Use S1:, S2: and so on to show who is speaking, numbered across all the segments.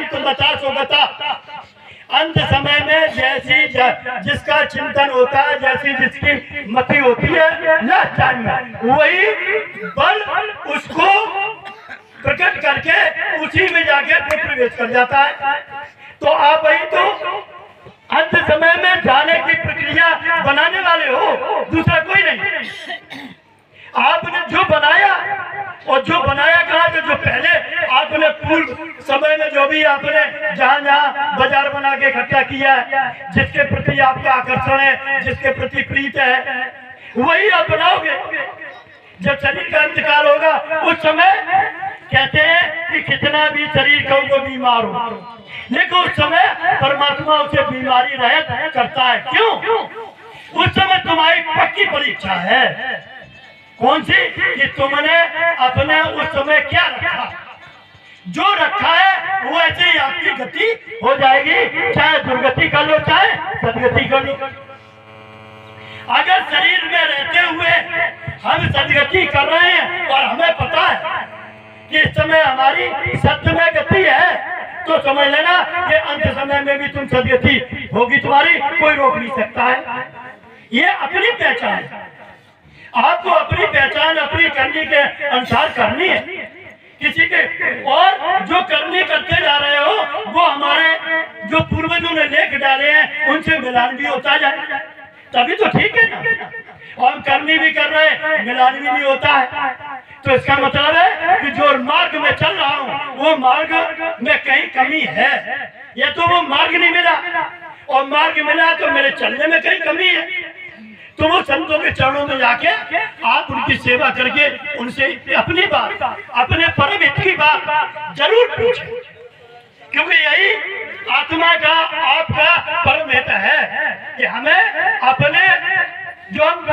S1: तुम बता सो बता। अंत समय में जैसी जिसका चिंतन होता है, जैसी जिसकी मति होती है लास्ट टाइम में, वही बल उसको प्रकट करके उसी में जाके प्रवेश कर जाता है। तो आप वही तो अंत समय में जाने की प्रक्रिया बनाने वाले हो, दूसरा कोई नहीं। आपने जो बनाया, और जो बनाया कहा तो जो पहले आपने पूर्व समय में जो भी आपने जहाँ जहाँ बाजार बना के इकट्ठा किया है, जिसके प्रति आपका आकर्षण है, जिसके प्रति प्रीत है, वही आप बनाओगे। जब शरीर का अंतकाल होगा उस समय कहते हैं कि कितना भी शरीर को बीमार हो, लेकिन उस समय परमात्मा उसे बीमारी रहित करता है। क्यों? उस समय तुम्हारी पक्की परीक्षा है। कौन सी? कि तुमने अपने उस समय क्या रखा, जो रखा है वो ऐसे ही आपकी गति हो जाएगी, चाहे दुर्गति कर लो चाहे सदगति कर लो। अगर शरीर में रहते हुए हम सदगति कर रहे हैं और हमें पता है कि इस समय हमारी सत्य में गति है, तो समझ लेना कि अंत समय में भी तुम सदगति होगी तुम्हारी, कोई रोक नहीं सकता है। ये अपनी पहचान है, आपको अपनी पहचान अपनी करनी के अनुसार करनी है। किसी के और जो करनी करते जा रहे हो वो हमारे जो पूर्वजों ने लेख डाले हैं उनसे मिलान भी होता जाए, तभी तो ठीक है ना। और करनी भी कर रहे हैं, मिलान भी नहीं होता है, तो इसका मतलब है कि जो मार्ग में चल रहा हूँ वो मार्ग में कहीं कमी है, या तो वो मार्ग नहीं मिला, और मार्ग मिला तो मेरे चलने में कहीं कमी है। तो वो संतों के चरणों में जाके आप उनकी सेवा करके उनसे अपनी बात, अपने परम हित की बात जरूर पूछें, क्योंकि यही आत्मा का आपका परम हित है कि हमें अपने जो हम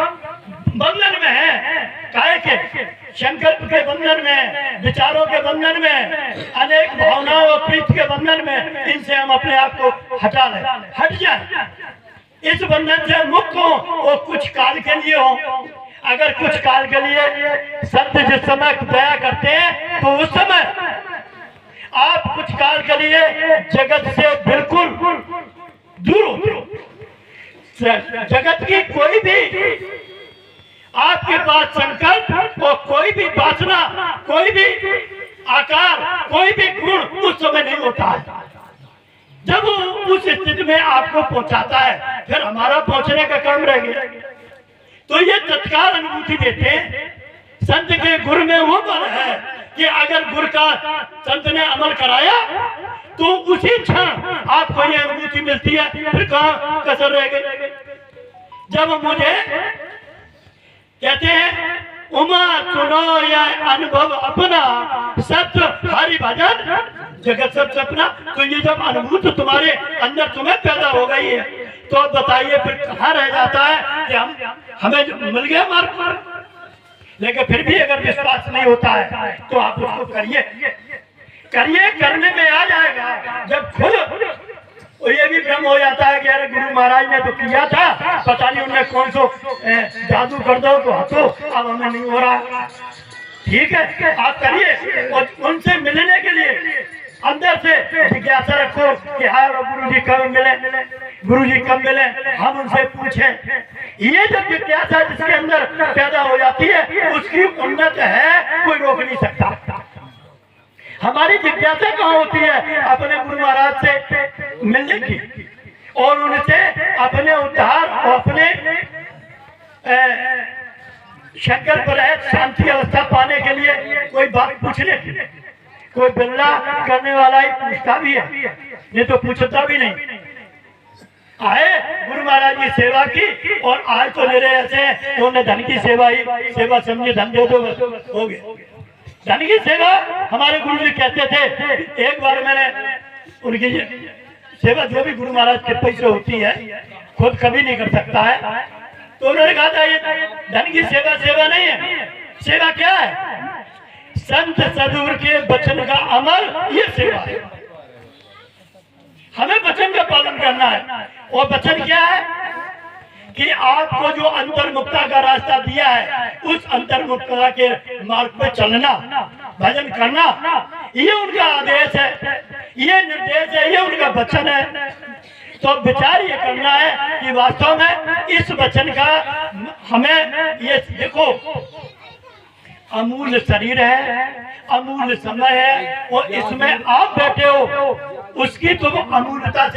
S1: बंधन में है, काहे के संकल्प के बंधन में, विचारों के बंधन में, अनेक भावनाओं और प्रीति के बंधन में, इनसे हम अपने आप को हटा लें, हट जाए, इस बंधन से मुक्त हो और कुछ काल के लिए हो। अगर कुछ काल के लिए संत जिस समय दया करते हैं तो उस समय आप कुछ काल के लिए जगत से बिल्कुल दूर हो। जगत की कोई भी आपके पास संकल्प और कोई भी वासना, कोई भी आकार, कोई भी गुण उस समय नहीं होता है। जब उस स्थिति में आपको पहुंचाता है, फिर हमारा पहुंचने का काम रह गया। तो ये तत्काल अनुभूति देते हैं। संत के गुर में वो बल है कि अगर गुर का संत ने अमल कराया तो उसी क्षण आपको ये अनुभूति मिलती है, फिर कहाँ कसर रह गई। जब मुझे कहते हैं उमा सुनो यह अनुभव अपना, सत्य हरि भजन जगत सब सपना, तो ये जब अनुभूति तुम्हारे अंदर तुम्हें पैदा हो गई है तो अब बताइए फिर कहाँ रह जाता है कि हमें मिल गया मार्ग। लेकिन फिर भी अगर विश्वास नहीं होता है तो आप उसको करिए, करने में आ जाएगा। जब खुद ये भी भ्रम हो जाता है कि अरे गुरु महाराज ने तो किया था, पता नहीं उन्हें कौन सो जादू कर दो तो हटो, अब हमें नहीं हो रहा। ठीक है, आप करिए, और उनसे मिलने के लिए अंदर से जिज्ञासा रखो कि हाँ गुरु जी कब मिले, गुरु जी कब मिले, हम उनसे पूछें। ये जो जिज्ञासा जिसके अंदर पैदा हो जाती है उसकी उन्नत है, कोई रोक नहीं सकता। हमारी जिज्ञासा कहाँ होती है? अपने गुरु महाराज से मिलने की, और उनसे अपने उद्धार और अपने संकल्प रहित शांति अवस्था पाने के लिए कोई बात पूछने की। कोई बिल्ला करने वाला ही पूछता भी है, नहीं तो पूछता भी नहीं। आए गुरु महाराज की सेवा की, और आज तो मेरे ऐसे उन्होंने धन की सेवा ही सेवा समझे, धन दे दो बस हो गए। धन की सेवा हमारे गुरु जी कहते थे। एक बार मैंने उनकी सेवा जो भी गुरु महाराज के पैसे होती है खुद कभी नहीं कर सकता है, तो उन्होंने कहा था ये धन की सेवा सेवा नहीं है। सेवा क्या है? संत सदगुरु के वचन का अमल, ये सेवा है। हमें वचन का पालन करना है, और वचन क्या है कि आपको जो अंतर्मुक्ता का रास्ता दिया है उस अंतर्मुक्ता के मार्ग पे चलना, भजन करना, ये उनका आदेश है। ये निर्देश है, ये उनका वचन है। तो विचार ये करना है कि वास्तव में इस वचन का हमें ये देखो, अमूल्य शरीर है, अमूल्य समय है, और इसमें आप बैठे हो, उसकी तुम अमूल्यता से